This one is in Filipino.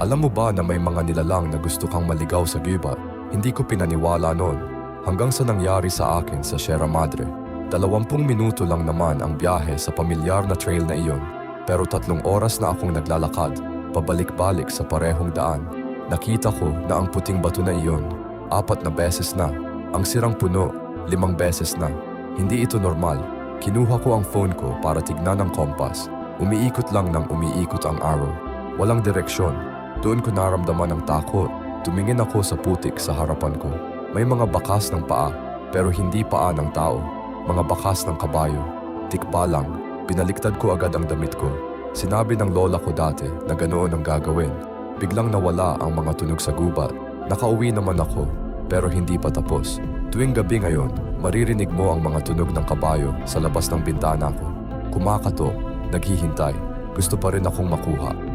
Alam mo ba na may mga nilalang na gusto kang maligaw sa gubat? Hindi ko pinaniwala noon. Hanggang sa nangyari sa akin sa Sierra Madre. 20 minuto lang naman ang biyahe sa pamilyar na trail na iyon. Pero 3 oras na akong naglalakad, pabalik-balik sa parehong daan. Nakita ko na ang puting bato na iyon, 4 na beses na. Ang sirang puno, 5 beses na. Hindi ito normal. Kinuha ko ang phone ko para tignan ang kompas. Umiikot lang ng umiikot ang arrow. Walang direksyon. Doon ko naramdaman ang takot. Tumingin ako sa putik sa harapan ko. May mga bakas ng paa, pero hindi paa ng tao. Mga bakas ng kabayo. Tikpa lang. Binaliktad ko agad ang damit ko. Sinabi ng lola ko dati na ganoon ang gagawin. Biglang nawala ang mga tunog sa gubat. Nakauwi naman ako, pero hindi pa tapos. Tuwing gabi ngayon, maririnig mo ang mga tunog ng kabayo sa labas ng bintana ko. Kumakatok, naghihintay. Gusto pa rin akong makuha.